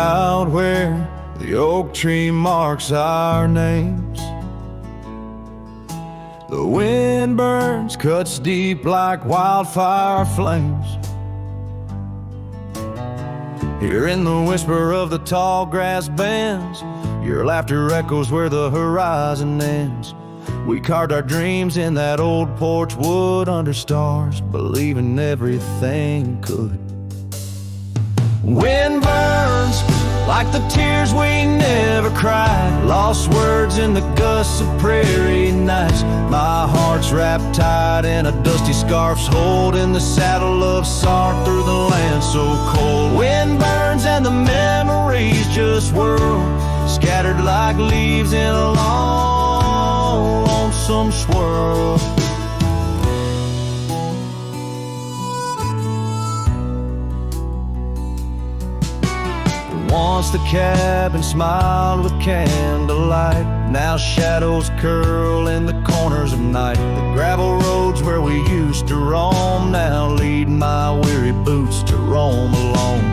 out where the oak tree marks our names. The wind burns, cuts deep like wildfire flames. Hearing the whisper of the tall grass bends, your laughter echoes where the horizon ends. We carved our dreams in that old porch wood under stars, believing everything could. Wind burns like the tears we never cried, lost words in the gusts of prairie nights. My heart's wrapped tight in a dusty scarf's holding the saddle of sorrow through the land so cold. Wind burns and the memories just whirl, scattered like leaves in a long, lonesome swirl. Once the cabin smiled with candlelight, now shadows curl in the corners of night. The gravel roads where we used to roam now lead my weary boots to roam alone.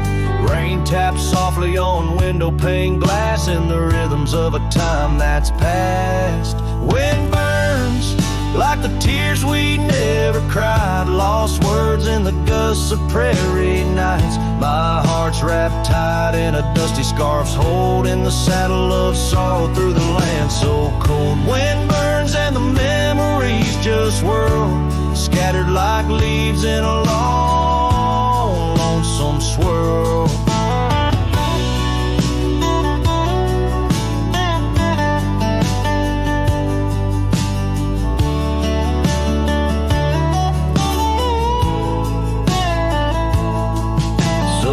Rain taps softly on window pane glass in the rhythms of a time that's past. Wind burns like the tears we never cried, lost words in the gusts of prairie nights. My heart's wrapped tight in a dusty scarf's holding the saddle of sorrow through the land so cold. Wind burns and the memories just whirl, scattered like leaves in a long, lonesome swirl.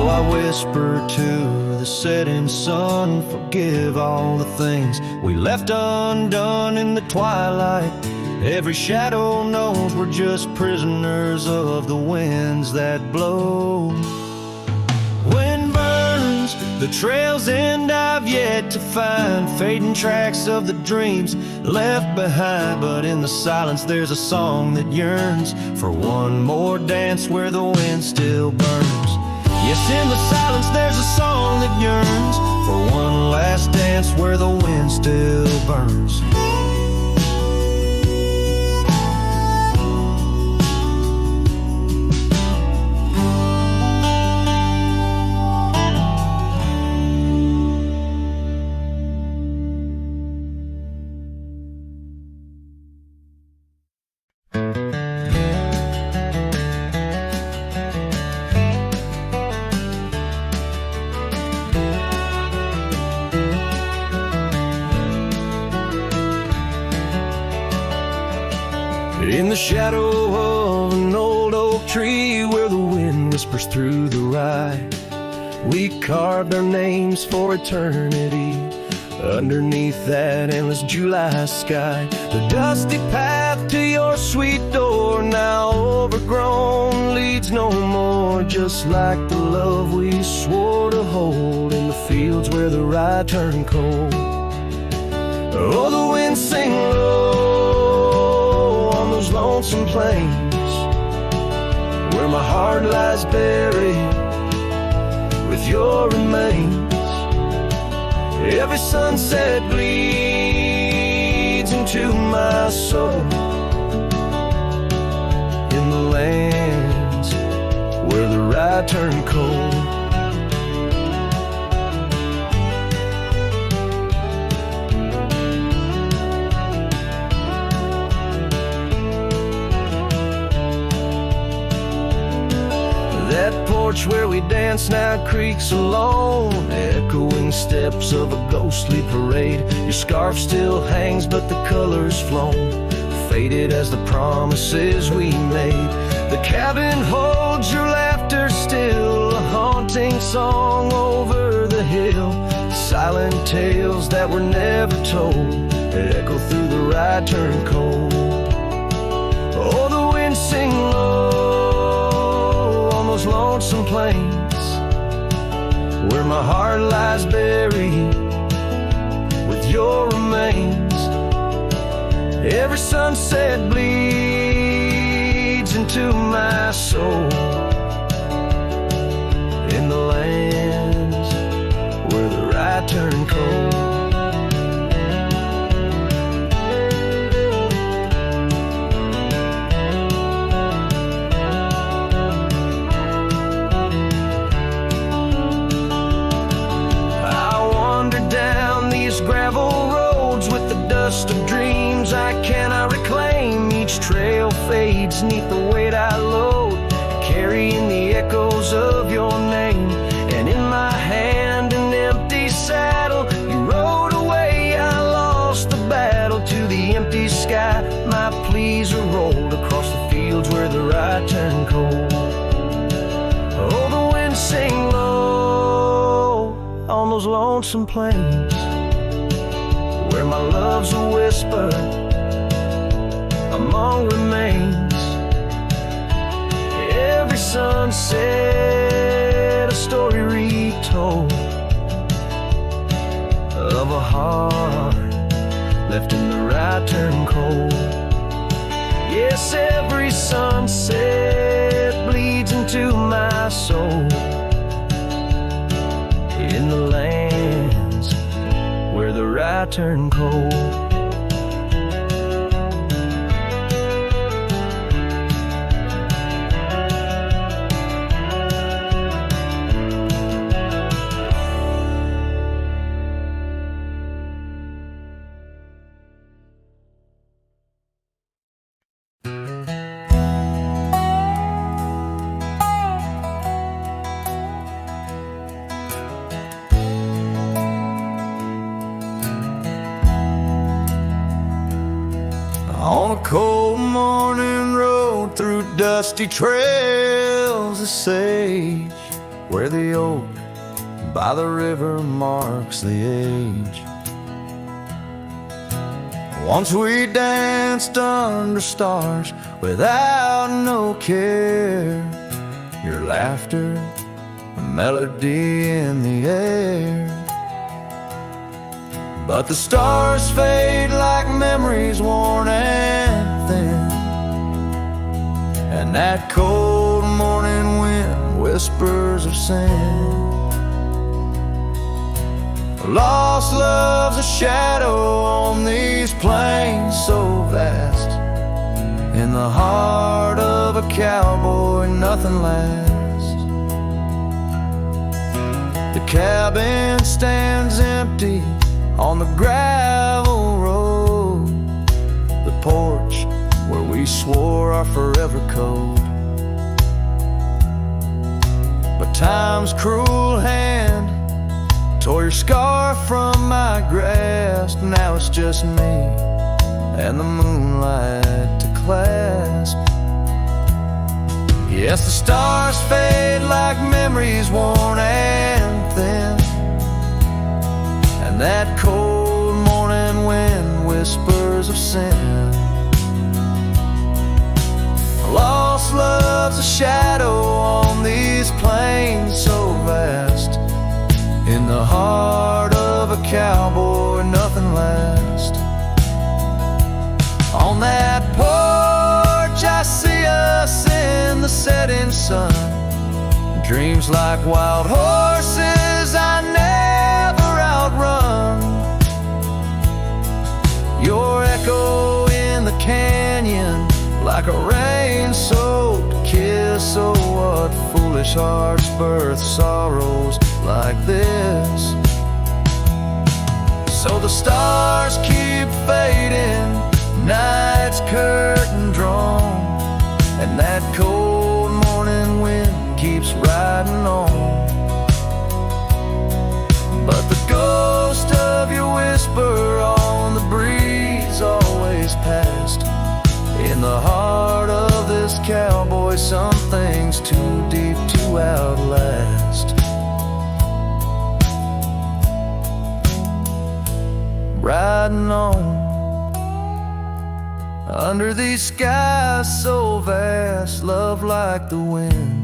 I whisper to the setting sun, forgive all the things we left undone in the twilight. Every shadow knows we're just prisoners of the winds that blow. Wind burns, the trails end I've yet to find, fading tracks of the dreams left behind. But in the silence there's a song that yearns for one more dance where the wind still burns. Yes, in the silence there's a song that yearns for one last dance where the wind still burns. In the shadow of an old oak tree where the wind whispers through the rye, we carved our names for eternity underneath that endless July sky. The dusty path to your sweet door, now overgrown, leads no more, just like the love we swore to hold in the fields where the rye turned cold. Oh, the wind sing low on those lonesome plains where my heart lies buried with your remains. Every sunset bleeds into my soul in the lands where the rye turned cold. That porch where we dance now creaks alone, echoing steps of a ghostly parade. Your scarf still hangs but the color's flown, faded as the promises we made. The cabin holds your laughter still, a haunting song over the hill. Silent tales that were never told that echo through the rye turned cold. Oh, the wind sing low those lonesome plains where my heart lies buried with your remains. Every sunset bleeds into my soul in the lands where bleeds neath the weight I load, carrying the echoes of your name. And in my hand an empty saddle, you rode away, I lost the battle. To the empty sky my pleas are rolled, across the fields where the rye turned cold. Oh, the winds sing low on those lonesome plains, where my love's a whisper among remains. Every sunset a story retold of a heart left in the rye turned cold. Yes, every sunset bleeds into my soul, in the lands where the rye turned cold. On a cold morning road through dusty trails of sage, where the oak by the river marks the age. Once we danced under stars without no care, your laughter, a melody in the air. But the stars fade like memories worn and thin, and that cold morning wind whispers of sin. Lost love's a shadow on these plains so vast. In the heart of a cowboy nothing lasts. The cabin stands empty on the gravel road, the porch where we swore our forever code. But time's cruel hand tore your scarf from my grasp. Now it's just me and the moonlight to clasp. Yes, the stars fade like memories worn and thin, and that cold morning wind whispers of sin. Lost love's a shadow on these plains so vast. In the heart of a cowboy nothing lasts. On that porch I see us in the setting sun, dreams like wild horses I never outrun. Your echo in the canyon like a rain-soaked kiss. Oh, what foolish hearts birth sorrows like this. So the stars keep fading, night's curtain drawn, and that cold morning wind keeps riding on. But the ghost of your whisper on the breeze always past. In the heart of this cowboy some things too deep to outlast. Riding on under these skies so vast, love like the wind.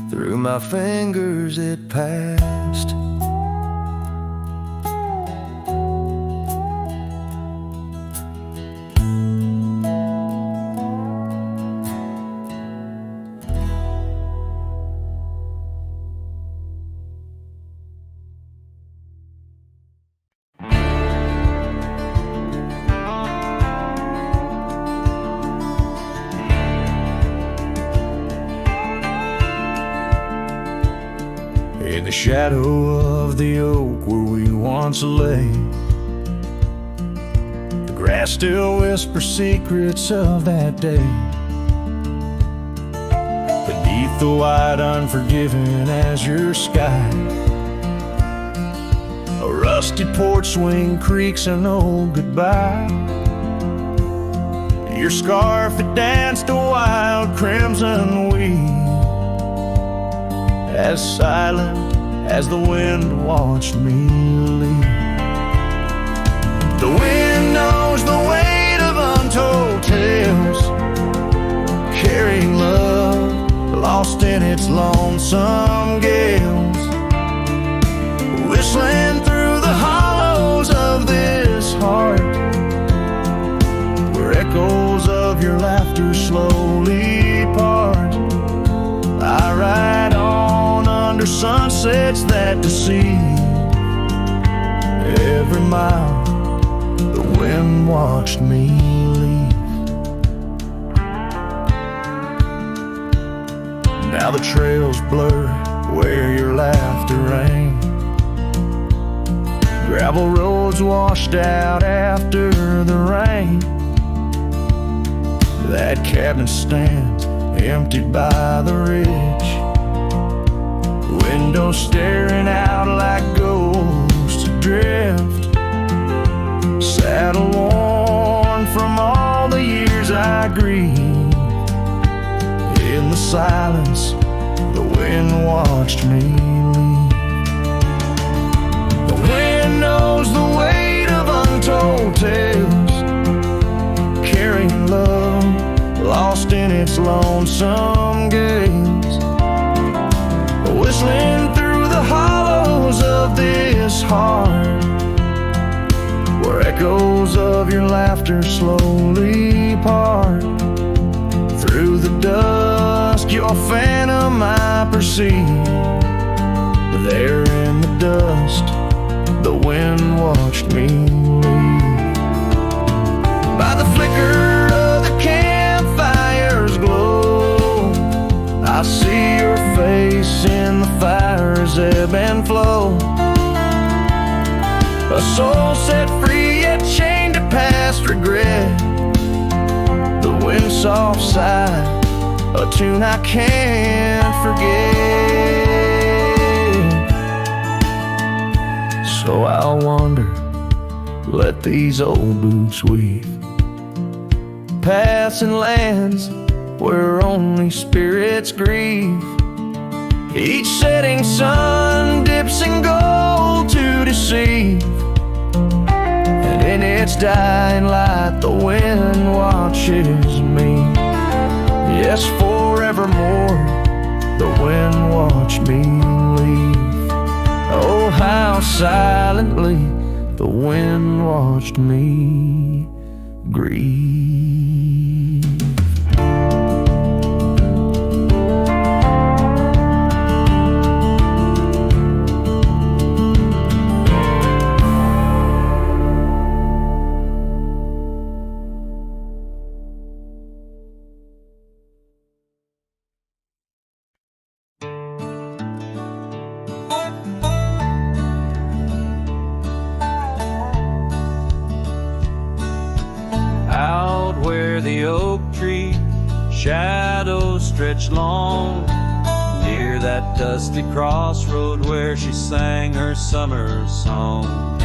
Through my fingers it passed. In the shadow of the oak where we once lay, the grass still whispers secrets of that day. Beneath the white, unforgiving azure sky, a rusty porch swing creaks an old goodbye. Your scarf, it danced a wild crimson weave, as silent as the wind watched me leave. The wind knows the weight of untold tales, carrying love lost in its lonesome gales, whistling through the hollows of this heart, where echoes of your laughter slowly part. I ride on under sunsets that deceive. Every mile the wind watched me leave. Now the trails blur where your laughter rang, gravel roads washed out after the rain. That cabin stands emptied by the ridge, windows staring out like ghosts adrift, saddle worn from all the years I grieved. In the silence, the wind watched me leave. The wind knows the weight of untold tales, carrying love lost in its lonesome gaze, whistling through the hollows of this heart, where echoes of your laughter slowly part. Through the dusk, your phantom I perceive. There in the dust, the wind watched me leave. By the flicker of the campfire's glow, I see your face in the fire's ebb and flow. A soul set free yet chained to past regret, the wind's soft sigh, a tune I can't forget. So I'll wander, let these old boots weave, passing lands where only spirits grieve. Each setting sun dips in gold to deceive, and in its dying light the wind watches me. Yes, forevermore the wind watched me leave. Oh, how silently the wind watched me grieve. The oak tree shadows stretch long, near that dusty crossroad where she sang her summer song.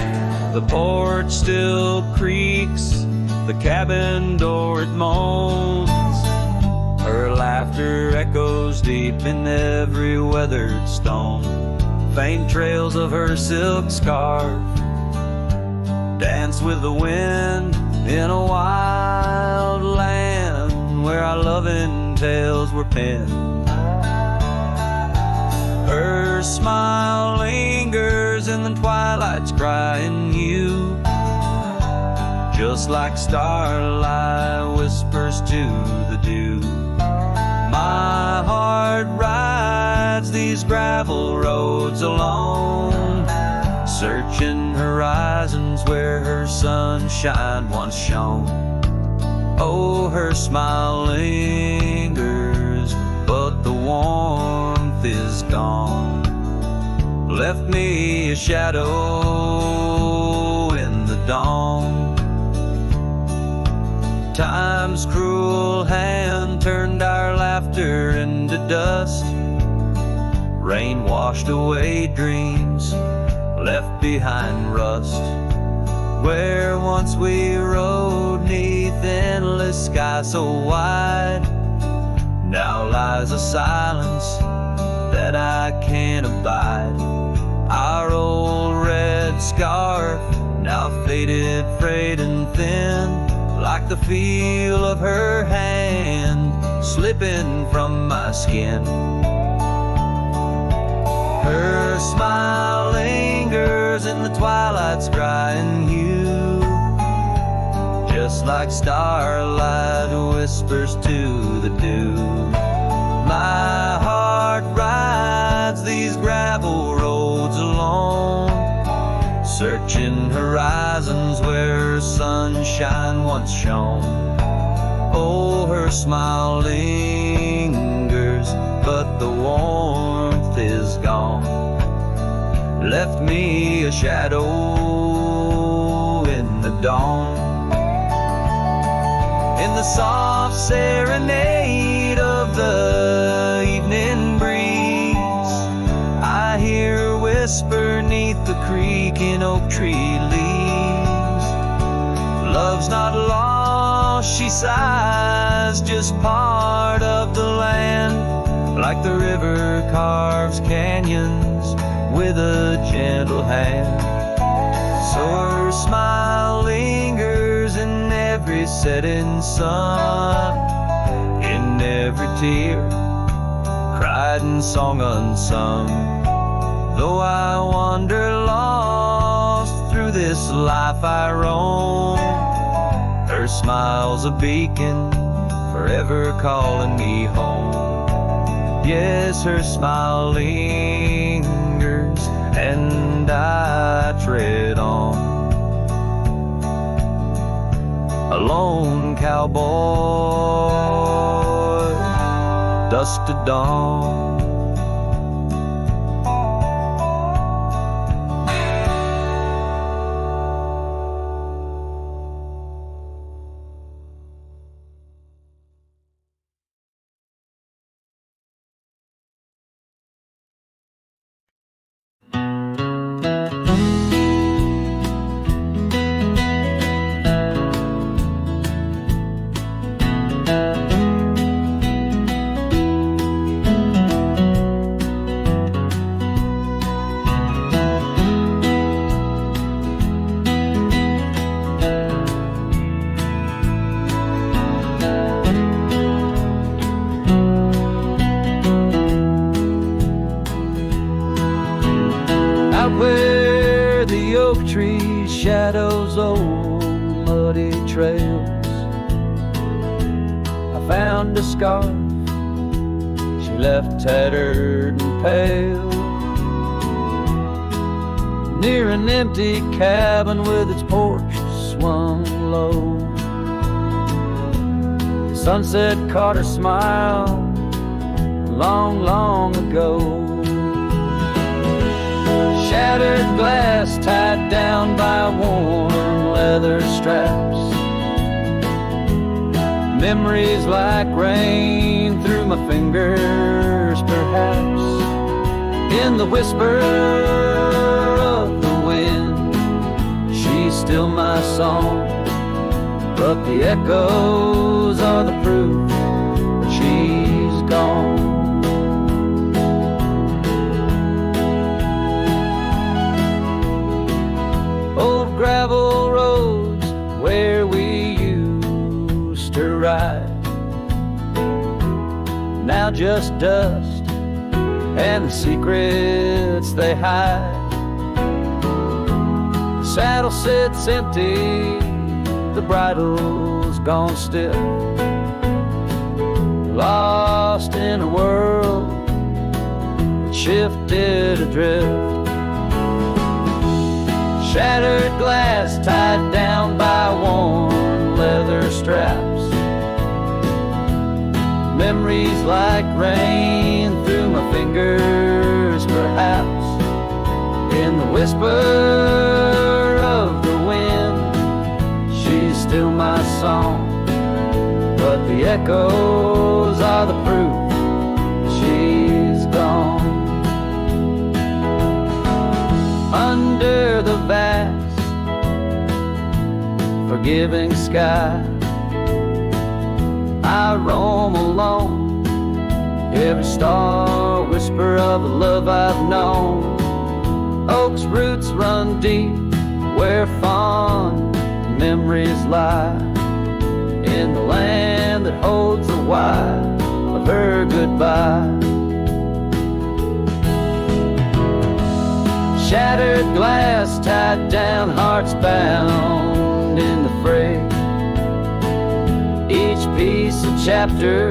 The porch still creaks, the cabin door it moans, her laughter echoes deep in every weathered stone. Faint trails of her silk scarf dance with the wind in a wild land where our loving tales were penned. Her smile lingers in the twilight's crying hue, just like starlight whispers to the dew. My heart rides these gravel roads alone, searching horizons where her sunshine once shone. Oh, her smile lingers, but the warmth is gone. Left me a shadow in the dawn. Time's cruel hand turned our laughter into dust. Rain washed away dreams, left behind rust. Where once we rode 'neath endless sky so wide, now lies a silence that I can't abide. Our old red scarf, now faded, frayed and thin, like the feel of her hand slipping from my skin. Her smile lingers in the twilight's crying hue, just like starlight whispers to the dew. My heart rides these gravel roads alone, searching horizons where sunshine once shone. Oh, her smile lingers, but the warmth is gone. Left me a shadow in the dawn. In the soft serenade of the evening breeze, I hear her whisper 'neath the creaking oak tree leaves. Love's not lost, she sighs, just part of the land, like the river carves canyons with a gentle hand. So her smile lingers in every setting sun, in every tear cried and song unsung. Though I wander lost through this life I roam, her smile's a beacon forever calling me home. Yes, her smile lingers and I tread on. A lone cowboy, dusk to dawn. Where the oak tree shadows old muddy trails, I found a scarf she left tattered and pale, near an empty cabin with its porch swung low. The sunset caught her smile long, long ago. Shattered glass tied down by worn leather straps, memories like rain through my fingers, perhaps. In the whisper of the wind, she's still my song, but the echoes are the proof that she's gone. Old gravel roads where we used to ride, now just dust and the secrets they hide. The saddle sits empty, the bridle's gone stiff, lost in a world that shifted adrift. Shattered glass tied down by worn leather straps, memories like rain through my fingers, perhaps. In the whisper of the wind, she's still my song, echoes are the proof she's gone. Under the vast, forgiving sky, I roam alone, every star whisper of a love I've known. Oak's roots run deep where fond memories lie, in the land that holds the why of her goodbye. Shattered glass, tied down, hearts bound in the fray, each piece a chapter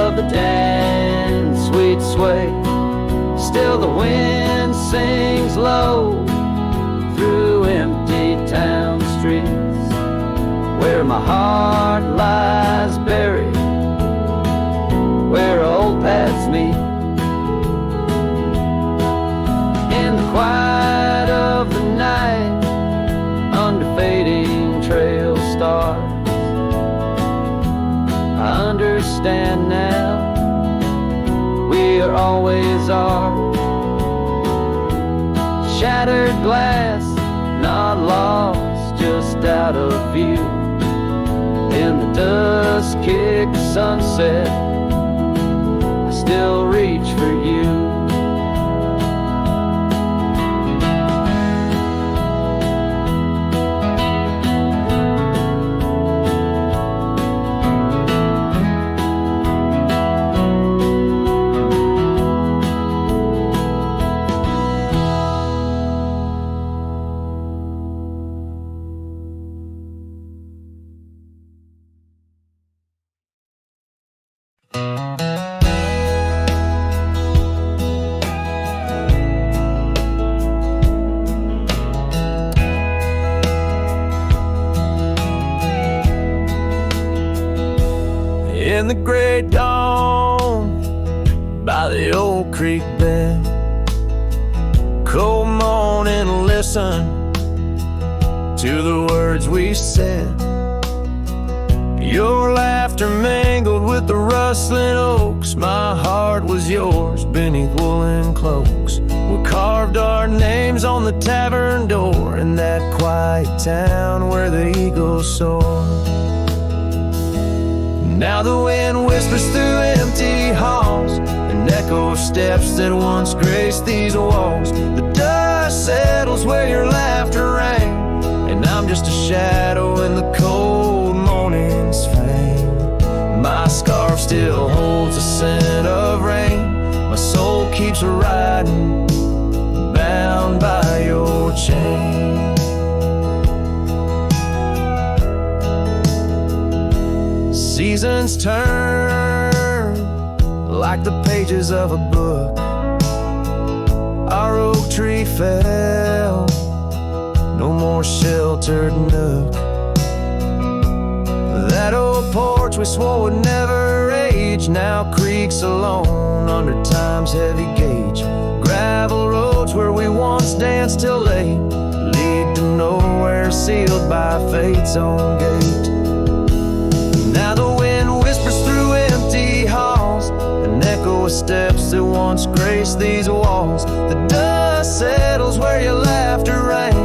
of the dance sweet sway. Still the wind sings low through empty town streets, where my heart lies buried, where old paths meet. In the quiet of the night, under fading trail stars, I understand now, we are always are. Shattered glass, not lost, just out of view. In the dusk-kicked sunset, I still reach for you. In the gray dawn, by the old creek bed, cold morning, listen to the words we said. Your laughter mingled with the rustling oaks. My heart was yours beneath woolen cloaks. We carved our names on the tavern door in that quiet town where the eagles soar. Now the wind whispers through empty halls, an echo of steps that once graced these walls. The dust settles where your laughter rang, and I'm just a shadow in the cold morning's fame. My scarf still holds a scent of rain. My soul keeps riding, bound by your chain. Seasons turn like the pages of a book. Our oak tree fell, no more sheltered nook. That old porch we swore would never age now creaks alone under time's heavy gauge. Gravel roads where we once danced till late lead to nowhere, sealed by fate's own gate. Now the wind whispers through empty halls, an echo of steps that once graced these walls. The dust settles where your laughter rang,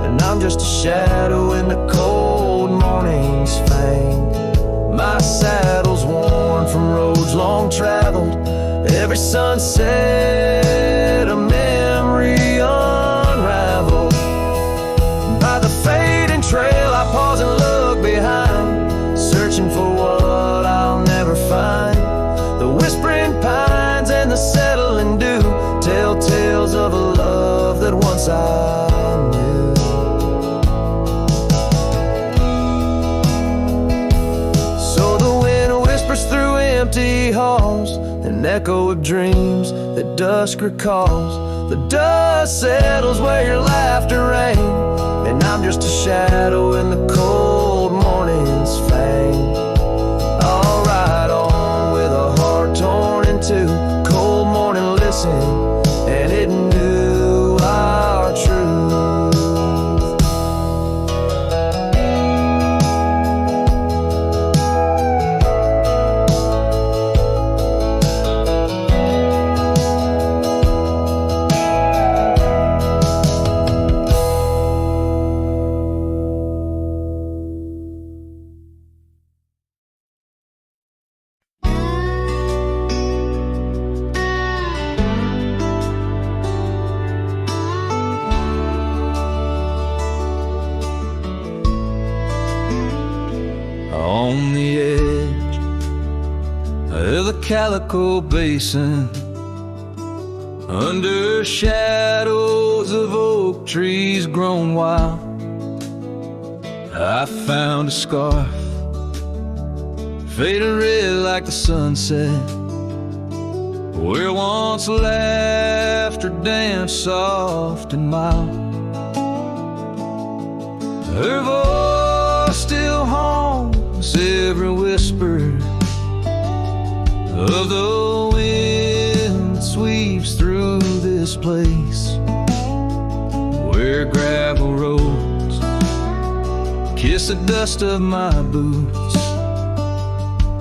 and I'm just a shadow in the cold morning's fang. My saddle's worn from roads long traveled, every sunset a memory unraveled. By the fading trail I pause and look behind, searching for what I'll never find. The whispering pines and the settling dew tell tales of a love that once I knew. So the wind whispers through empty halls, an echo of dreams that dusk recalls. The dust settles where your laughter rang, and I'm just a shadow in the cold morning's fang. I'll ride on with a heart torn in two. Cold morning listened, and it knew our truth. calico basin, under shadows of oak trees grown wild, I found a scarf, fading red like the sunset, where once laughter danced soft and mild. Her voice still haunts every whisper of the wind that sweeps through this place, where gravel roads kiss the dust of my boots,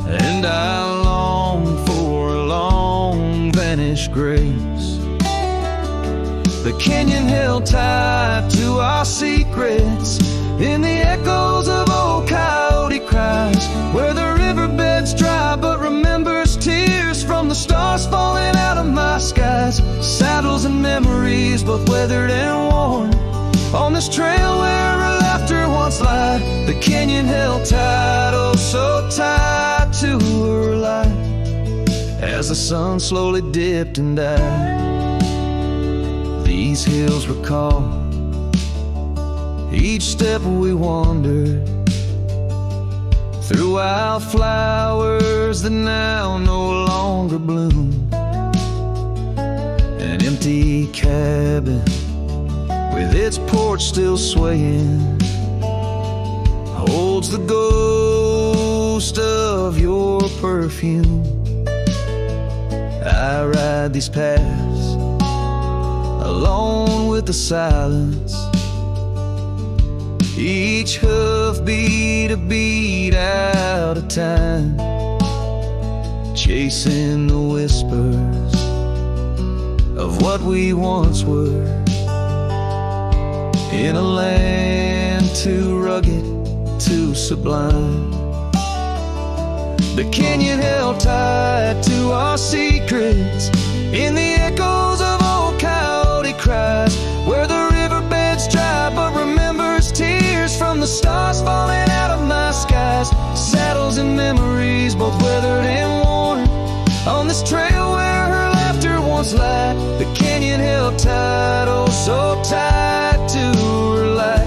and I long for a long vanished grace. The canyon held tight to our secrets in the echoes of old coyote cries, where the riverbed's dry but remembers tears from the stars falling out of my skies. Saddles and memories, both weathered and worn, on this trail where her laughter once lied. The canyon held tight, oh so tight to her light, as the sun slowly dipped and died. These hills recall each step we wandered through wildflowers that now no longer bloom. An empty cabin with its porch still swaying holds the ghost of your perfume. I ride these paths alone with the silence, each hoof beat a beat out of time, chasing the whispers of what we once were, in a land too rugged, too sublime. The canyon held tight to our secrets in the echoes of old coyote cries, where the riverbed's dry but remembers tears from the stars falling out of my skies. Saddles and memories, both weathered and worn, on this trail where her laughter once lied. The canyon held tight, oh so tight to her light,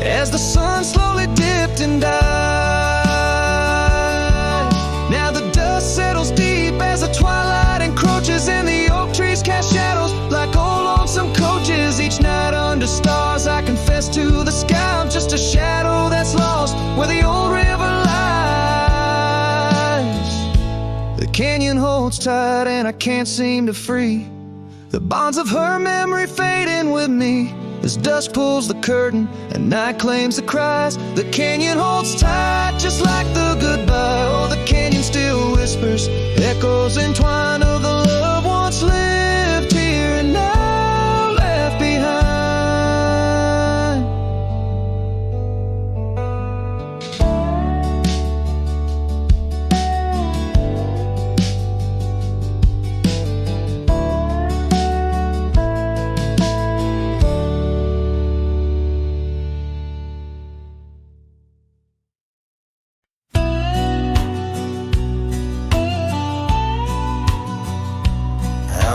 as the sun slowly dipped and died. Now the dust settles deep as the twilight encroaches, and the oak trees cast shadows like old lonesome coaches. Each night under stars I confess to the sky, I'm just a shadow that's lost where the old river lies. The canyon holds tight and I can't seem to free the bonds of her memory fading with me, as dusk pulls the curtain and night claims the cries. The canyon holds tight just like the goodbye. Oh, the canyon still whispers, echoes entwined of the love once lived here and now left behind.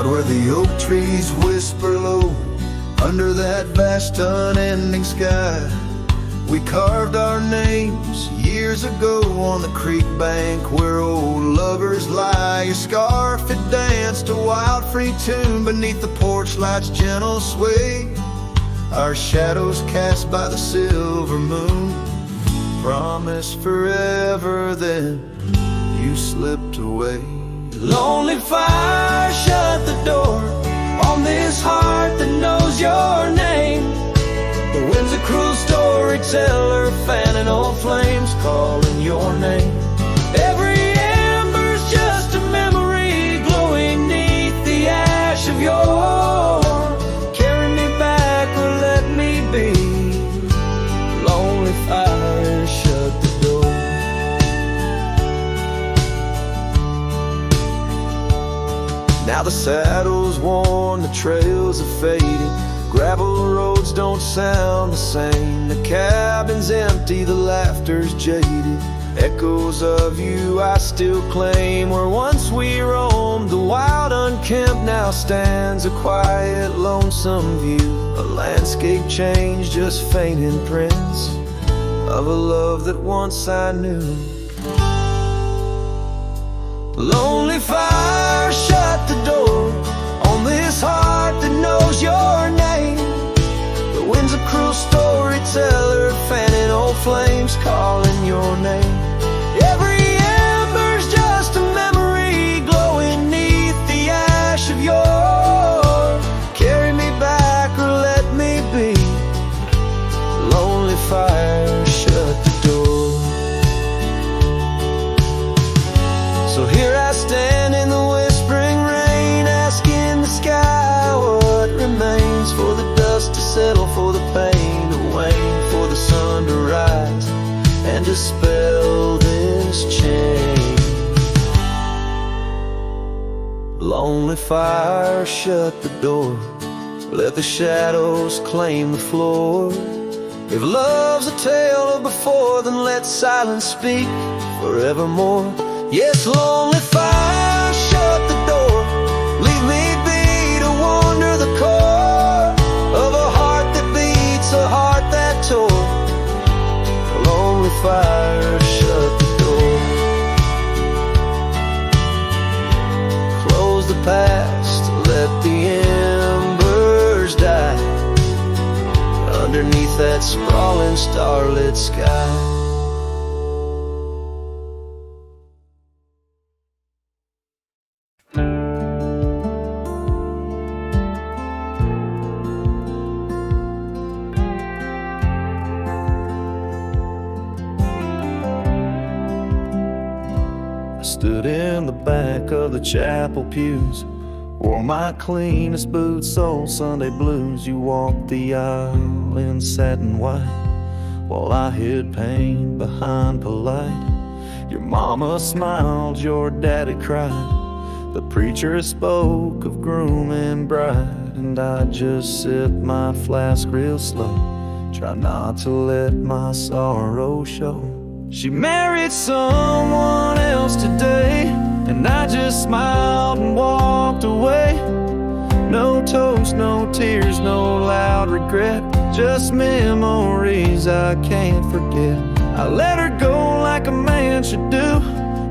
Where the oak trees whisper low under that vast unending sky, we carved our names years ago on the creek bank where old lovers lie. Your scarf had danced a wild free tune beneath the porch light's gentle sway, our shadows cast by the silver moon. Promised forever, then you slipped away. Lonely fire, shut the door on this heart that knows your name. The wind's a cruel storyteller, fanning old flames, calling your name. Every ember's just a memory glowing neath the ash of yore. Carry me back or let me be. Lonely fire, shut the door. Now the saddle's worn, the trails are fading, gravel roads don't sound the same. The cabin's empty, the laughter's jaded, Echoes of you I still claim. Where once we roamed, the wild unkempt now stands a quiet, lonesome view. A landscape change, just faint imprints of a love that once I knew. Lonely fire, shut the door on this heart that knows your name. The wind's a cruel storyteller, fanning old flames, calling your name. Every ember's just a memory glowing neath the ash of yore. Carry me back or let me be. Lonely fire, shut the door. So here I stand in the whispering rain, asking the sky what remains. For the dust to settle, for the pain to wane, for the sun to rise and dispel this chain. Lonely fire, shut the door. Let the shadows claim the floor. If love's a tale of before, then let silence speak forevermore. Yes, lonely fire, shut the door. Leave me be to wander the core of a heart that beats, a heart that tore. Lonely fire, shut the door. Close the past, let the embers die underneath that sprawling starlit sky. Stood in the back of the chapel pews, wore my cleanest boots, old Sunday blues. You walked the aisle in satin white, while I hid pain behind polite. Your mama smiled, your daddy cried. The preacher spoke of groom and bride, and I just sipped my flask real slow, try not to let my sorrow show. She married someone else today, and I just smiled and walked away. No toast, no tears, no loud regret, just memories I can't forget. I let her go like a man should do,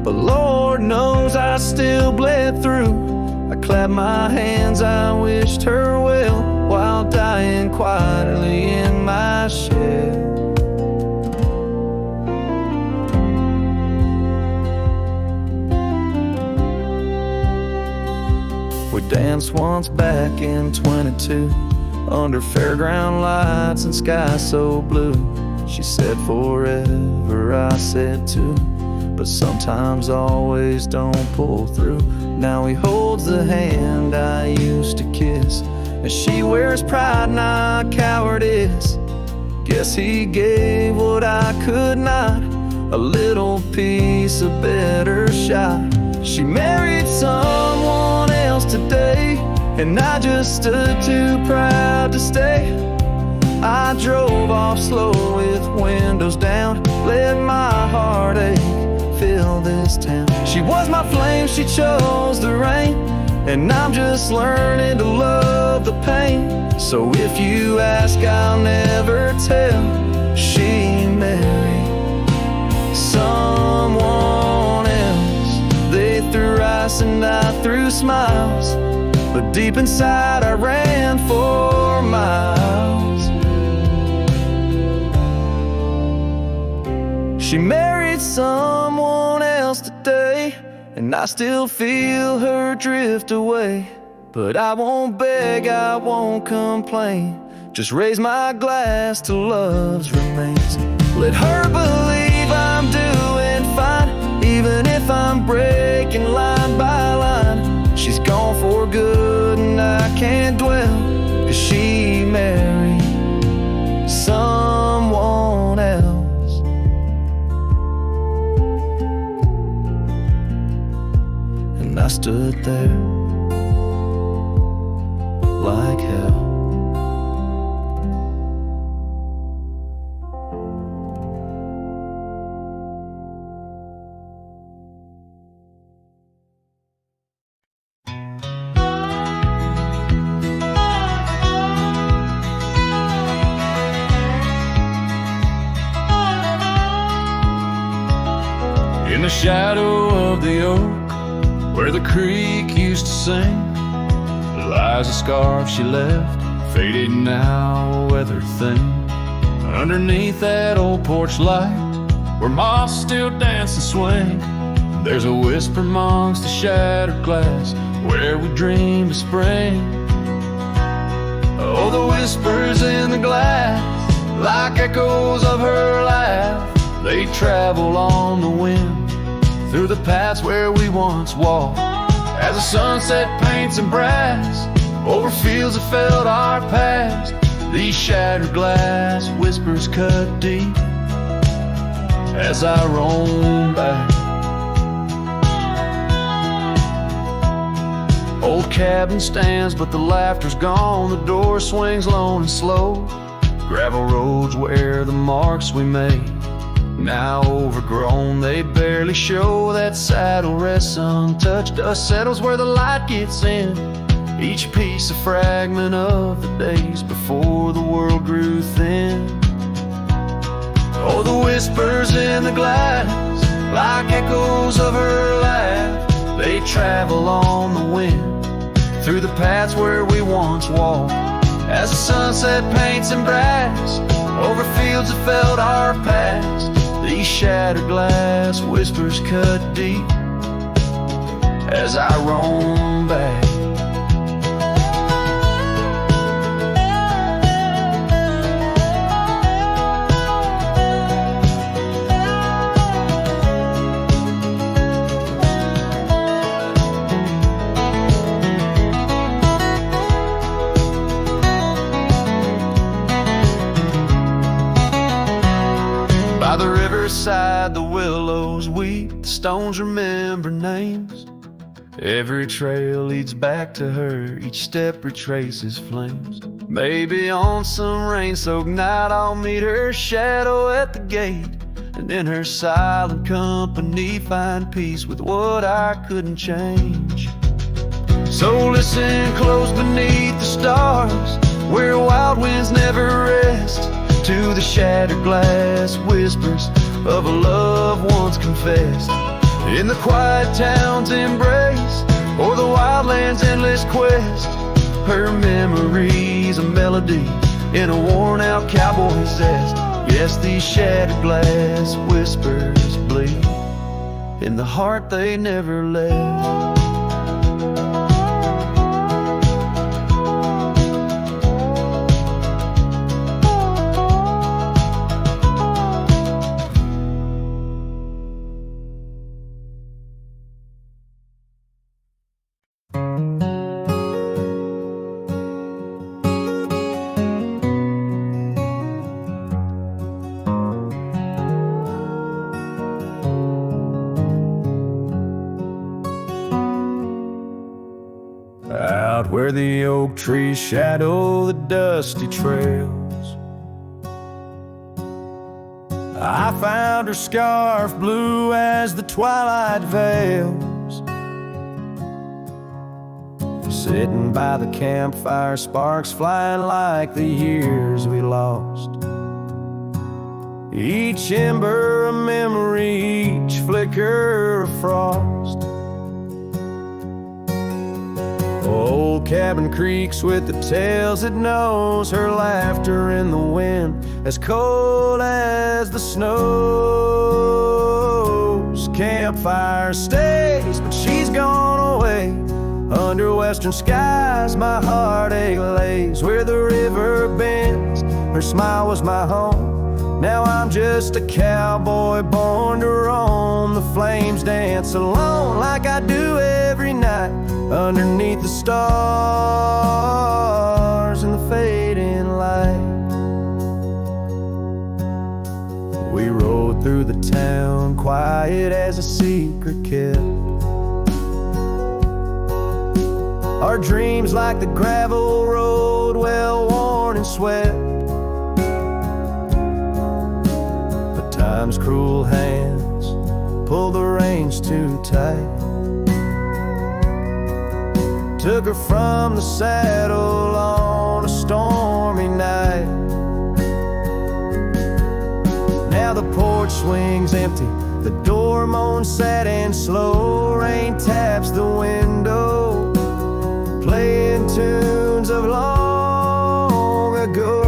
but Lord knows I still bled through. I clapped my hands, I wished her well, while dying quietly in my shed. We danced once back in 22, under fairground lights and sky so blue. She said forever, I said too, but sometimes always don't pull through. Now he holds the hand I used to kiss, and she wears pride, not cowardice. Guess he gave what I could not, a little piece, a better shot. She married someone else today, and I just stood too proud to stay. I drove off slow with windows down, let my heartache fill this town. She was my flame, she chose the rain, and I'm just learning to love the pain. So if you ask, I'll never tell. She married someone else. They threw ice and I threw smiles, but deep inside I ran for miles. She married someone else today, and I still feel her drift away. But I won't beg, I won't complain, just raise my glass to love's remains. Let her believe I'm doing fine, even if I'm breaking line by line. She's gone for good and I can't dwell, 'cause she married someone else. And I stood there like hell. the shadow of the oak, where the creek used to sing, lies a scarf she left, faded now, weathered thin. Underneath that old porch light, where moths still dance and swing, there's a whisper amongst the shattered glass, where we dreamed of spring. Oh, the whispers in the glass, like echoes of her laugh, they travel on the wind, through the paths where we once walked. As the sunset paints in brass, over fields that felt our past, these shattered glass whispers cut deep as I roam back. Old cabin stands, but the laughter's gone. The door swings lone and slow. Gravel roads where the marks we made, now overgrown, they barely show. That saddle rests untouched, dust settles where the light gets in, each piece a fragment of the days before the world grew thin. Oh, the whispers in the glass, like echoes of her laugh, they travel on the wind, through the paths where we once walked. As the sunset paints in brass, over fields that felt our past, these shattered glass whispers cut deep as I roam back. By the riverside, the willows weep, the stones remember names. Every trail leads back to her, each step retraces flames. Maybe on some rain-soaked night I'll meet her shadow at the gate, and in her silent company find peace with what I couldn't change. So listen close beneath the stars, where wild winds never rest, to the shattered glass whispers of a love once confessed. In the quiet town's embrace, or the wildland's endless quest, her memory's a melody in a worn-out cowboy zest. Yes, these shattered glass whispers bleed in the heart they never left. Out where the oak trees shadow the dusty trails, I found her scarf blue as the twilight veils. Sitting by the campfire, sparks flying like the years we lost. Each ember a memory, each flicker a frost. Old cabin creaks with the tales it knows, her laughter in the wind as cold as the snows. Campfire stays, but she's gone away. Under western skies my heartache lays, where the river bends, her smile was my home. Now I'm just a cowboy born to roam. The flames dance alone like I do every night, underneath the stars and the fading light. We rode through the town, quiet as a secret kept. Our dreams like the gravel road, well worn and swept. But time's cruel hands pulled the reins too tight, took her from the saddle on a stormy night. Now the porch swings empty, The door moans sad and slow, rain taps the window, playing tunes of long ago.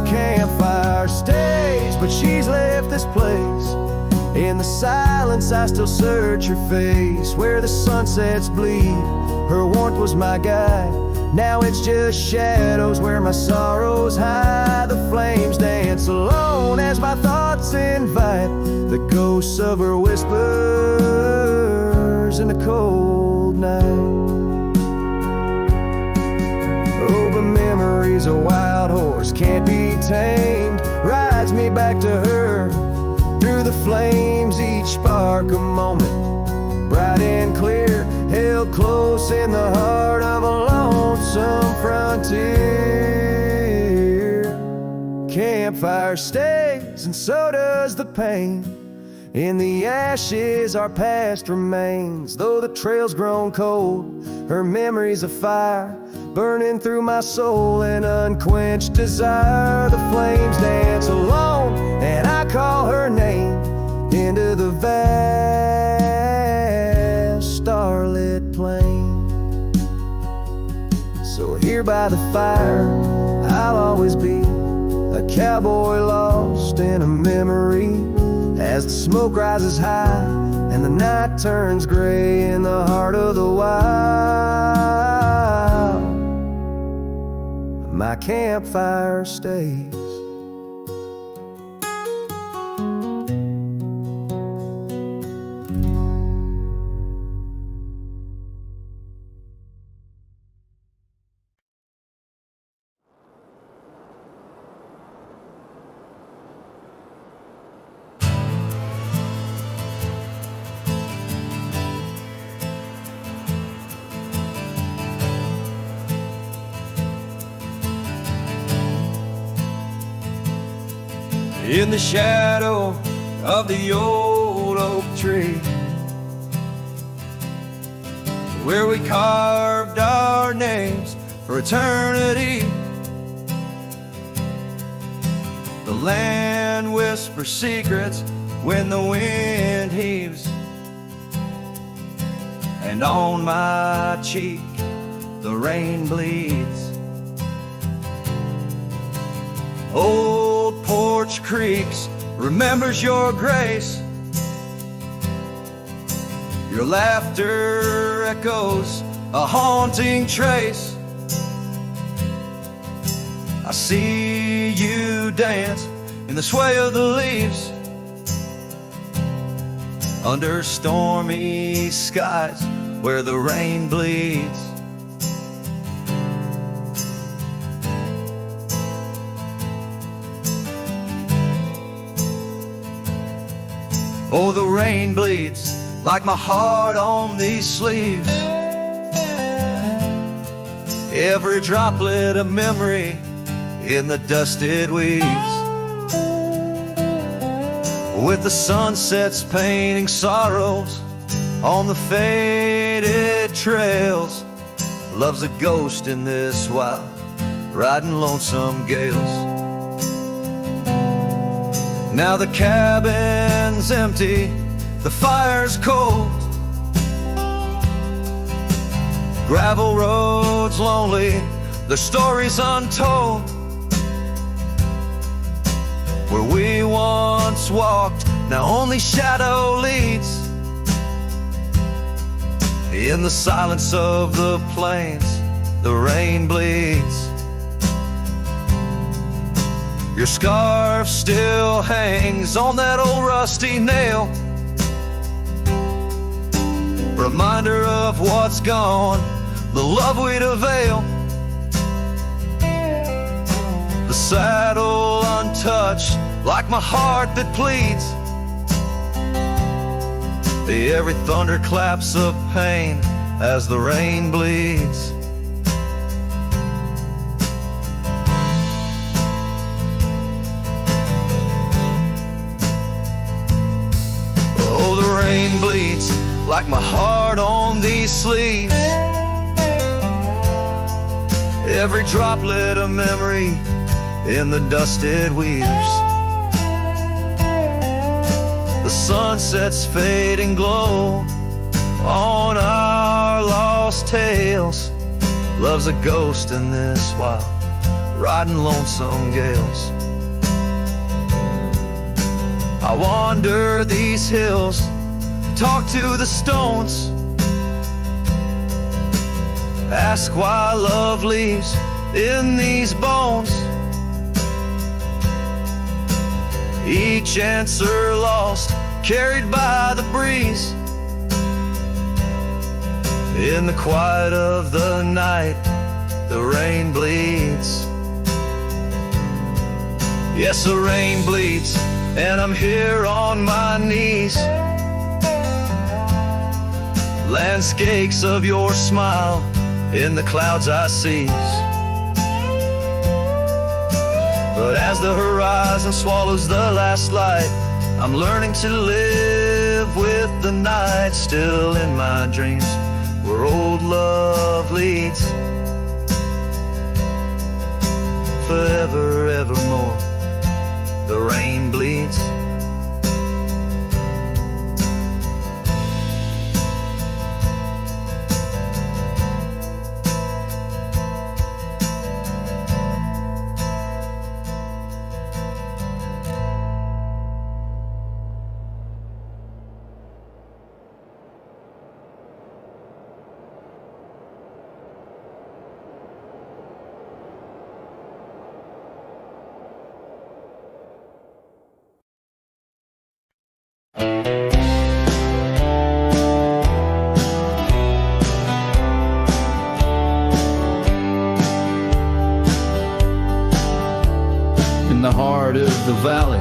Campfire stays, but she's left this place. In the silence I still search her face. Where the sunsets bleed, her warmth was my guide. Now it's just shadows where my sorrows hide. The flames dance alone as my thoughts invite the ghosts of her whispers in the cold night. Oh, but memory's a wild horse, can't be tamed. Rides me back to her through the flames, each spark a moment, bright and clear, held close in the heart of a lonesome frontier. Campfire stays, and so does the pain. In the ashes our past remains. Though the trail's grown cold, her memory's a fire, burning through my soul, an unquenched desire. The flames dance alone, and I call her name into the vast starlit plain. So here by the fire I'll always be, a cowboy lost in a memory. As the smoke rises high and the night turns gray in the heart of the wild, my campfire stays. In the shadow of the old oak tree, where we carved our names for eternity, the land whispers secrets when the wind heaves, and on my cheek the rain bleeds. Old porch creaks remembers your grace. Your laughter echoes a haunting trace. I see you dance in the sway of the leaves, under stormy skies where the rain bleeds. Oh, the rain bleeds like my heart on these sleeves. Every droplet of memory in the dusted weeds, with the sunsets painting sorrows on the faded trails. Love's a ghost in this wild, riding lonesome gales. Now the cabin's empty, the fire's cold, gravel roads lonely, the stories untold. Where we once walked, now only shadow leads. In the silence of the plains, the rain bleeds. Your scarf still hangs on that old rusty nail, reminder of what's gone, the love we'd avail. The saddle untouched, like my heart that pleads. Every thunder claps of pain as the rain bleeds. Oh, the rain bleeds like my heart on these sleeves. Every droplet of memory in the dusted weaves, The sunset's fading glow on our lost tales. Love's a ghost in this wild, riding lonesome gales. I wander these hills, talk to the stones, ask why love leaves in these bones. Each answer lost, carried by the breeze. In the quiet of the night, the rain bleeds. Yes, the rain bleeds, and I'm here on my knees. Landscapes of your smile in the clouds I seize. But as the horizon swallows the last light, I'm learning to live with the night. Still in my dreams, where old love leads, forever, evermore, the rain bleeds. In the heart of the valley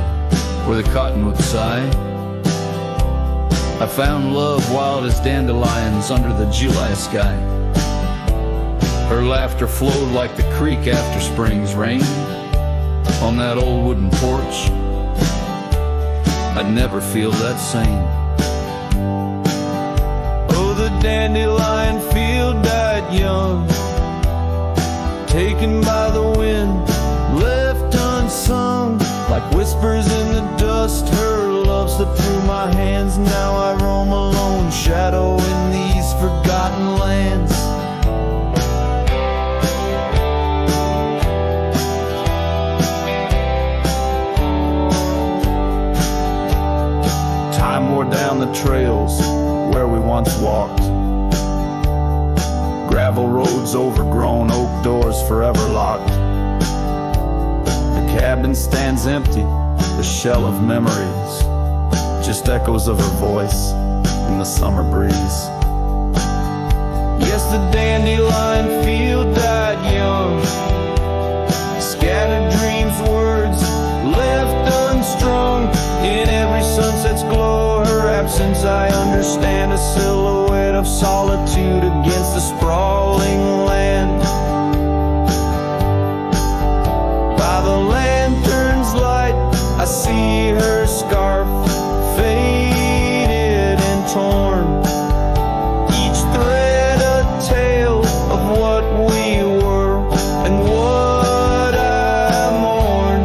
where the cottonwoods sigh, I found love wild as dandelions under the July sky. Her laughter flowed like the creek after spring's rain. On that old wooden porch, I'd never feel that same. Oh, the dandelion field died young, taken by the wind, left unsung. Like whispers in the dust, her love slipped through my hands. Now I roam alone, shadow in these forgotten lands. Time wore down the trails where we once walked. Gravel roads overgrown, oak doors forever locked. The cabin stands empty, the shell of memories, just echoes of her voice in the summer breeze. Yes, the dandelion field died young, scattered dreams, words left unstrung. In every sunset's glow, her absence I understand, a silhouette of solitude against the sprawling land. By the lantern's light, I see her scarf, faded and torn, each thread a tale of what we were and what I mourn.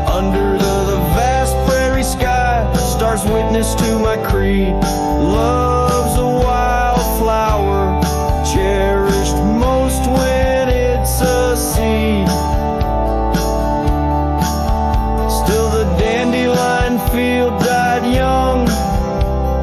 Under the vast prairie sky, stars witness to my creed. Love's a wildflower, cherished most when it's a seed. Still the dandelion field died young,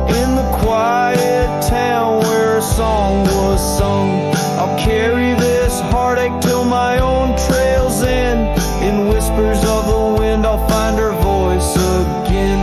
in the quiet town where a song was sung. I'll carry this heartache till my own trail's end. In whispers of the wind, I'll find her voice again.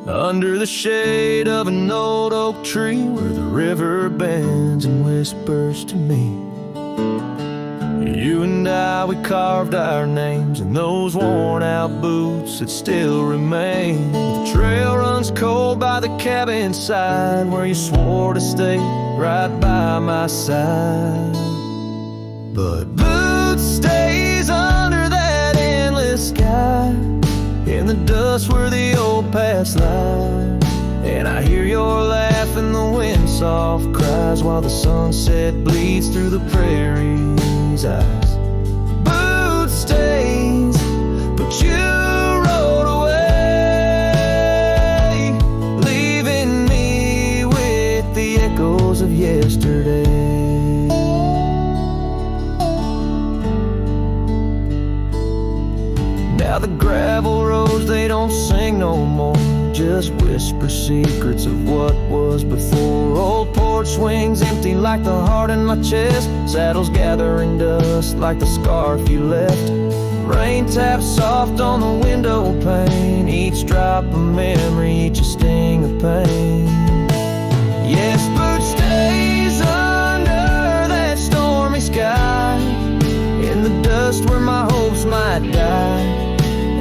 Under the shade of an old oak tree, where the river bends and whispers to me, You and I, we carved our names in those worn out boots that still remain. The trail runs cold by the cabin side where you swore to stay right by my side. But boots stays under that endless sky, in the dust where the old paths lie. And I hear your laugh and the wind soft cries while the sunset bleeds through the prairie's eyes. Boots stays, but you rode away, leaving me with the echoes of yesterday. Now the gravel roads, they don't sing no more, just whisper secrets of what was before. Old porch swings empty like the heart in my chest, saddles gathering dust like the scarf you left. Rain taps soft on the window pane, each drop a memory, each a sting of pain. Yes, boot stays under that stormy sky, in the dust where my hopes might die.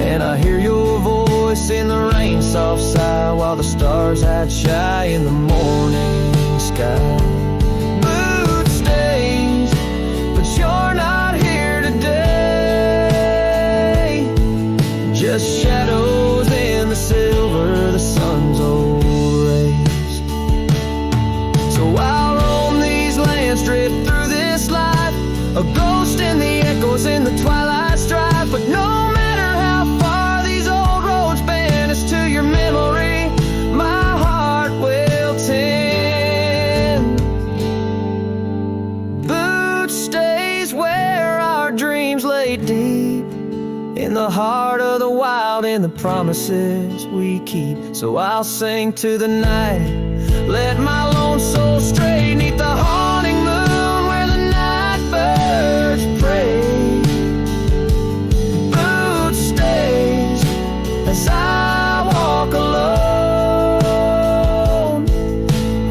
And I hear your voice in the rain soft sigh while the stars hide shy in the morning sky. Mood stays, but you're not here today, just shadows in the silver of the sun's old rays. So I'll roam these lands, drift through this life, a ghost in the echoes in the twilight strife. But no matter how far these old roads bend us to your memory, my heart will tend. Boot stays where our dreams lay deep, in the heart of the wild, in the promises we keep. So I'll sing to the night, let my lone soul stray 'neath the haunting moon where the night birds pray. Boot stays as I walk alone,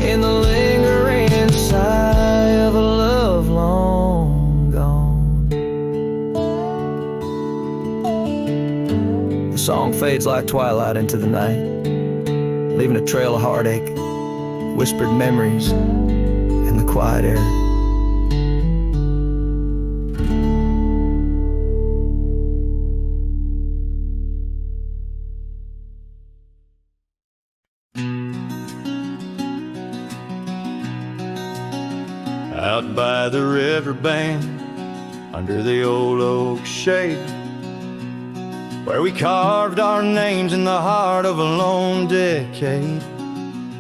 in the lingering sigh of a love long gone. The song fades like twilight into the night, leaving a trail of heartache, whispered memories in the quiet air. Out by the riverbank, under the old oak shade, where we carved our names in the heart of a lone decade.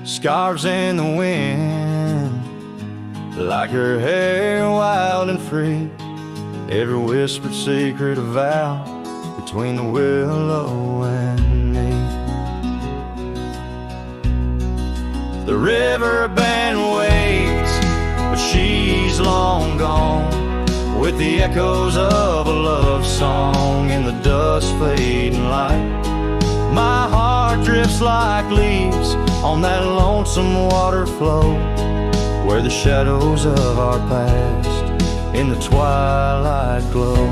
Scarves in the wind, like her hair wild and free, every whispered secret a vow between the willow and me. The river band waits, but she's long gone, with the echoes of a love song in the dust fading light. My heart drifts like leaves on that lonesome water flow, where the shadows of our past in the twilight glow.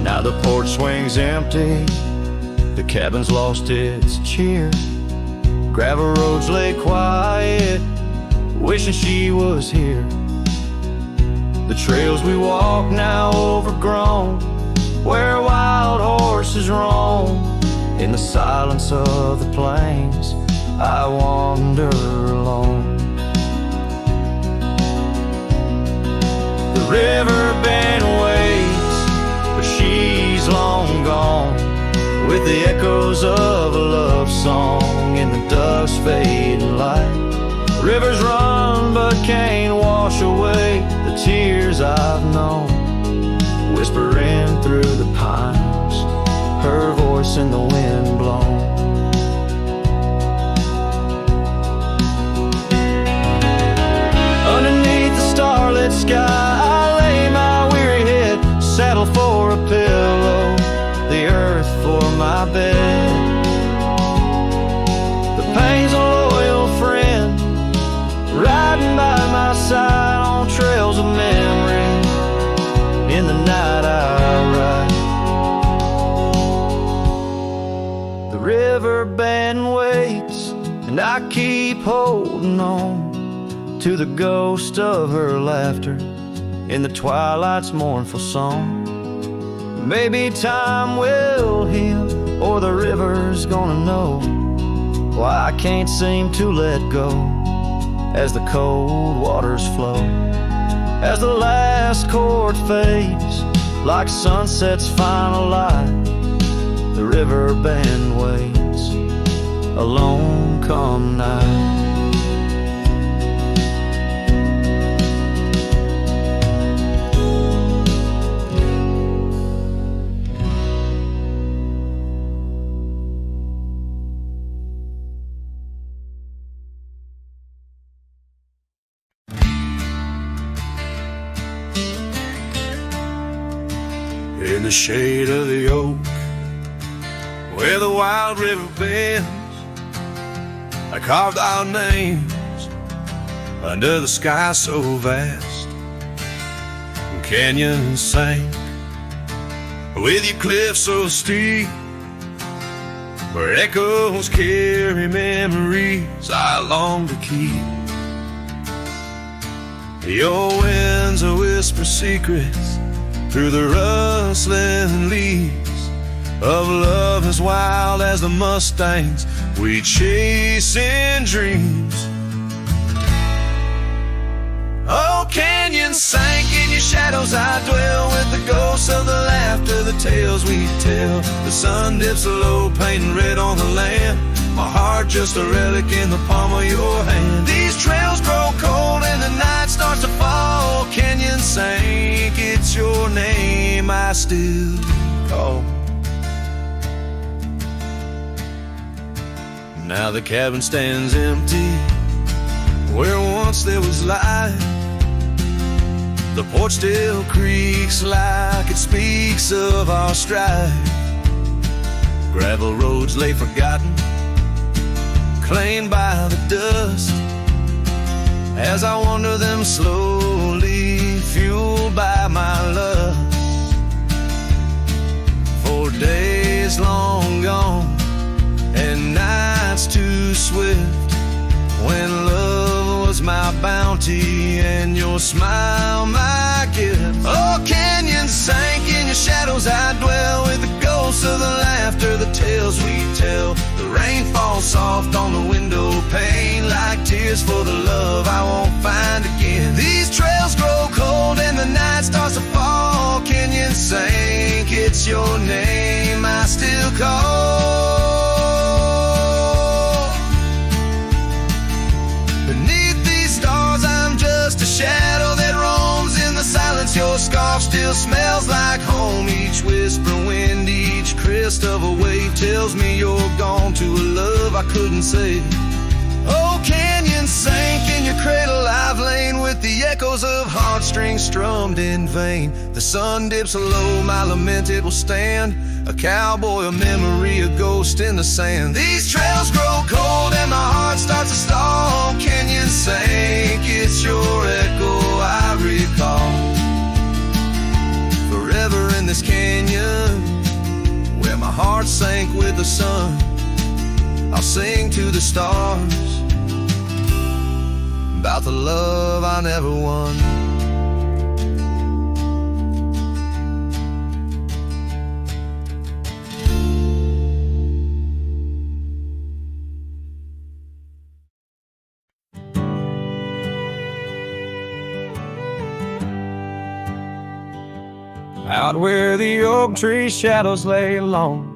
Now the porch swings empty, the cabin's lost its cheer. Gravel roads lay quiet, wishing she was here. The trails we walk now overgrown, where wild horses roam. In the silence of the plains, I wander alone. The river band waits, but she's long gone, with the echoes of a love song in the dust fading light. Rivers run but can't wash away the tears I've known, whispering through the pines, her voice in the wind blown. Underneath the starlit sky, I lay my weary head, saddle for a pillow, the earth for my bed. The pain's a loyal friend, riding by my side. And I keep holding on to the ghost of her laughter in the twilight's mournful song. Maybe time will heal, or the river's gonna know why I can't seem to let go as the cold waters flow. As the last chord fades like sunset's final light, the river band waits alone come night. In the shade of the oak, where the wild river bends, I carved our names under the sky so vast. Canyons sank with your cliffs so steep, where echoes carry memories I long to keep. Your winds will whisper secrets through the rustling leaves of love as wild as the mustangs we chase in dreams. Oh, canyons sank in your shadows, I dwell with the ghosts of the laughter, the tales we tell. The sun dips low, painting red on the land, my heart just a relic in the palm of your hand. These trails grow cold and the night starts to fall. Canyon sank, it's your name I still call. Now the cabin stands empty where once there was light. The porch still creaks like it speaks of our strife. Gravel roads lay forgotten, claimed by the dust, as I wander them slowly, fueled by my lust. For days long gone and nights too swift, when love was my bounty and your smile my gift. Oh, canyons sank in your shadows, I dwell with the ghosts of the laughter, the tales we tell. The rain falls soft on the window pane like tears for the love I won't find again. These trails grow cold and the night starts to fall. Canyons sank, it's your name I still call. Beneath these stars I'm just a shadow that roams in the silence. Your scarf still smells like home. Each whisper wind, each crest of a wave tells me you're gone to a love I couldn't save. Oh, canyon sank in your cradle, I've lain with the echoes of heartstrings strummed in vain. The sun dips low, my lament it will stand, a cowboy, a memory, a ghost in the sand. These trails grow cold and my heart starts to stall. Canyon sank, it's your echo I recall. Forever in this canyon, where my heart sank with the sun, I'll sing to the stars about the love I never won. Out where the oak tree shadows lay long,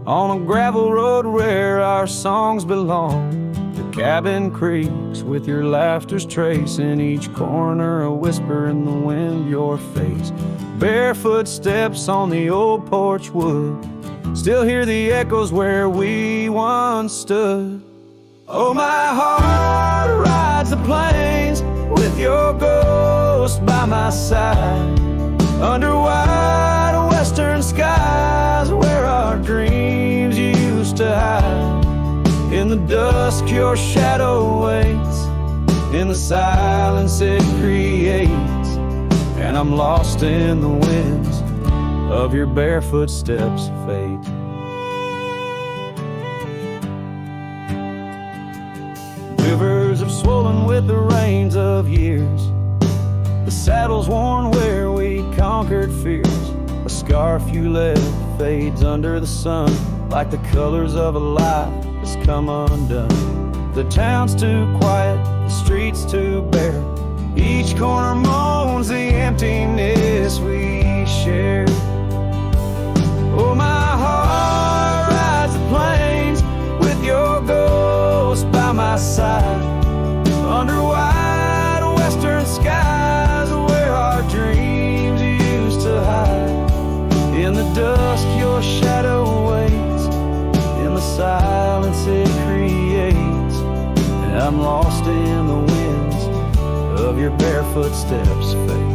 on a gravel road where our songs belong. The cabin creaks with your laughter's trace, in each corner a whisper in the wind your face. Barefoot steps on the old porch wood, still hear the echoes where we once stood. Oh, my heart rides the plains with your ghost by my side, under wide western skies where our dreams used to hide. In the dusk your shadow waits, in the silence it creates, and I'm lost in the winds of your barefoot steps' fate. with the reins of years. The saddle's worn where we conquered fears. A scarf you left fades under the sun, like the colors of a life has come undone. The town's too quiet, the streets too bare. Each corner moans the emptiness we share. Oh, my heart rides the plains with your ghost by my side, under wide western skies where our dreams used to hide. In the dusk your shadow waits, in the silence it creates, and I'm lost in the winds of your barefoot steps, fate.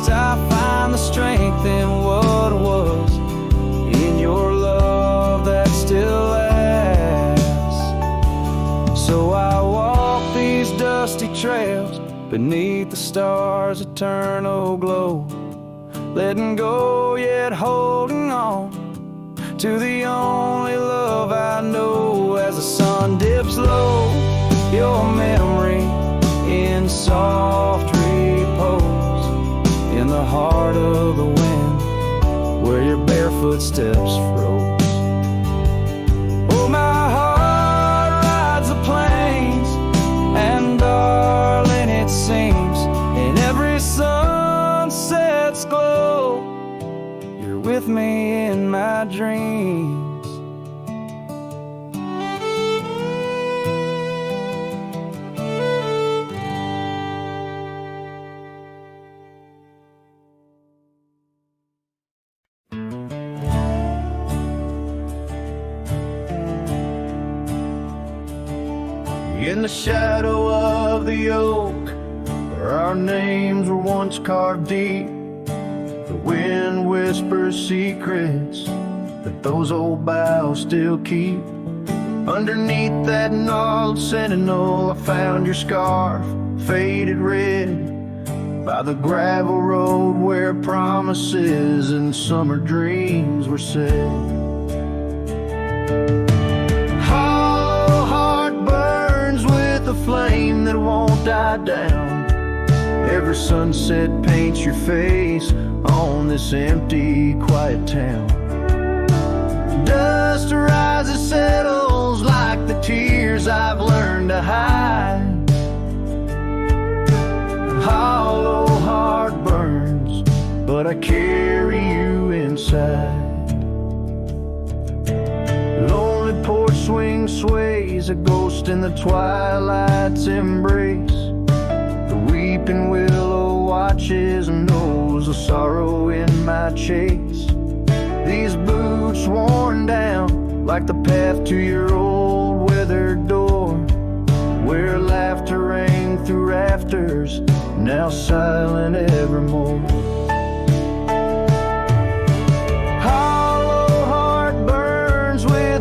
I find the strength in what was, in your love that still lasts. So I walk these dusty trails beneath the stars' eternal glow, letting go yet holding on to the only love I know. As the sun dips low, your memory in soft repose, in the heart of the wind where your barefoot steps froze. Oh, my heart rides the plains, and darling, it seems in every sunset's glow you're with me in my dreams. In the shadow of the oak, where our names were once carved deep, the wind whispers secrets that those old boughs still keep. Underneath that gnarled sentinel, I found your scarf, faded red, by the gravel road where promises and summer dreams were said. Flame that won't die down. Every sunset paints your face on this empty, quiet town. Dust rises, settles like the tears I've learned to hide. Hollow heart burns, but I carry you inside. Lonely porch swing sways, a ghost in the twilight's embrace. The weeping willow watches and knows the sorrow in my chase. These boots worn down like the path to your old weathered door, where laughter rang through rafters, now silent evermore.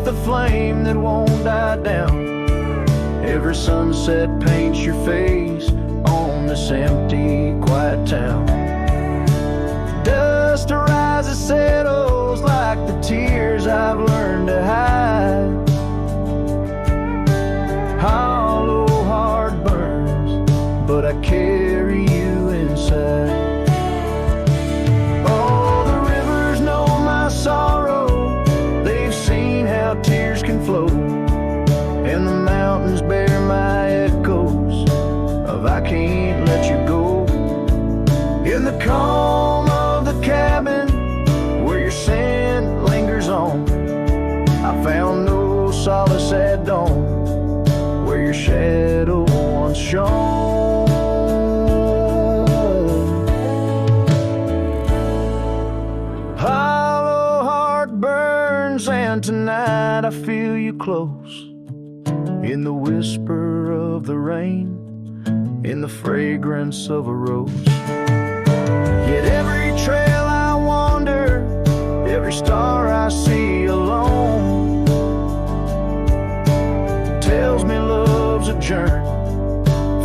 The flame that won't die down. Every sunset paints your face on this empty, quiet town. Dust rises, settles like the tears I've learned to hide. Hollow heart burns, but I carry you inside. Oh, the rivers know my sorrow, how tears can flow, and the mountains bear my echoes of I can't let you go. In the calm of the cabin where your scent lingers on, I found no solace at dawn, where your shadow once shone. Hollow heart burns, and tonight night I feel you close, in the whisper of the rain, in the fragrance of a rose. Yet every trail I wander, every star I see alone, tells me love's a journey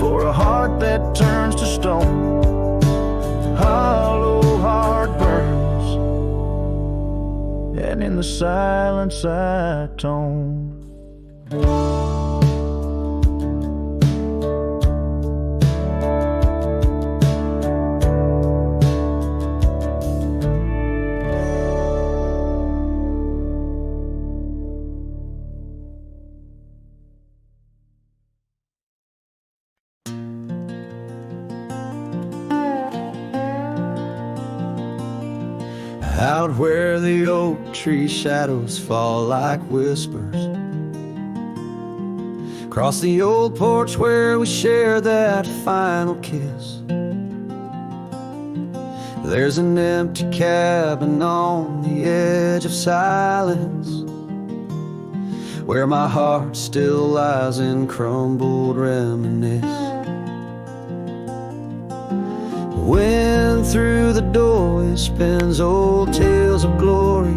for a heart that turns to stone. Hollow heart burns, and in the silence I tone. Out where the oak tree shadows fall like whispers, across the old porch where we share that final kiss, there's an empty cabin on the edge of silence, where my heart still lies in crumbled reminisce. Wind through the doorway spins old tales of glory,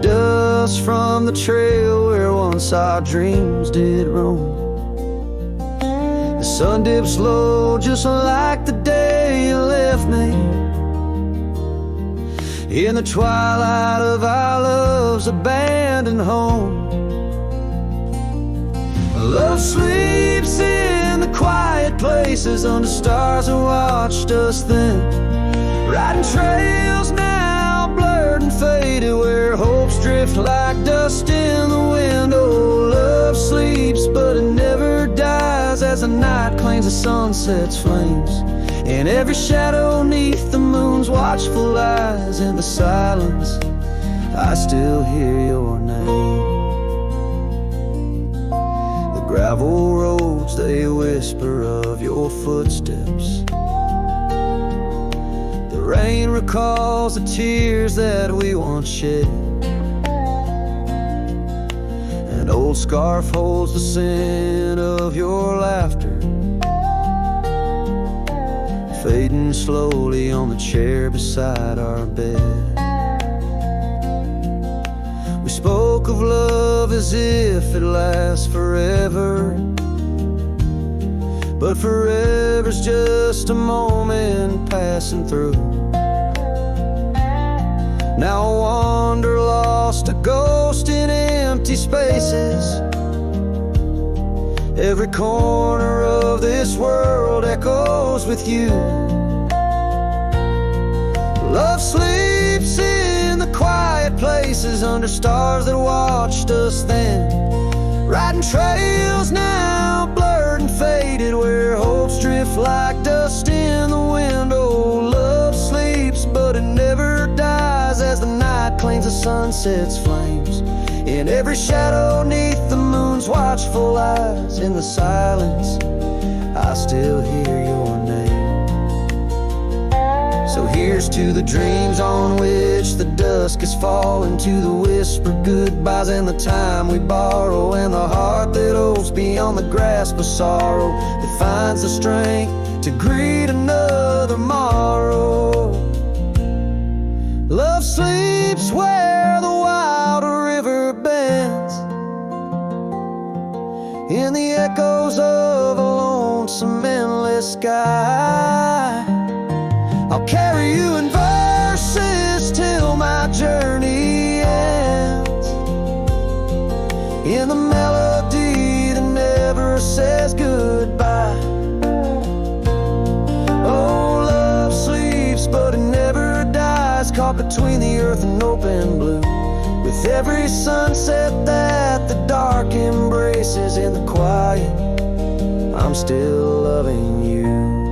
dust from the trail where once our dreams did roam. The sun dips low just like the day you left me, in the twilight of our love's abandoned home. Love sleeps in the quiet places under stars that watched us then, riding trails now blurred and faded where hopes drift like dust in the wind. Oh, love sleeps but it never dies as the night claims the sunset's flames, and every shadow neath the moon's watchful eyes. In the silence I still hear your name. Gravel roads, they whisper of your footsteps. The rain recalls the tears that we once shed. An old scarf holds the scent of your laughter, fading slowly on the chair beside our bed. We spoke of love as if it lasts forever, but forever's just a moment passing through. Now I wander lost, a ghost in empty spaces. Every corner of this world echoes with you. Love sleeps in the quiet places under stars that watched us then, riding trails now blurred and faded where hopes drift like dust in the wind. Oh, love sleeps but it never dies as the night claims the sunset's flames, in every shadow neath the moon's watchful eyes. In the silence I still hear your name. So here's to the dreams on which the dusk is falling, to the whispered goodbyes and the time we borrow, and the heart that hopes beyond the grasp of sorrow, that finds the strength to greet another morrow. Love sleeps where the wild river bends, in the echoes of a lonesome endless sky. I'll carry you in verses till my journey ends, in the melody that never says goodbye. Oh, love sleeps but it never dies, caught between the earth and open blue, with every sunset that the dark embraces. In the quiet I'm still loving you.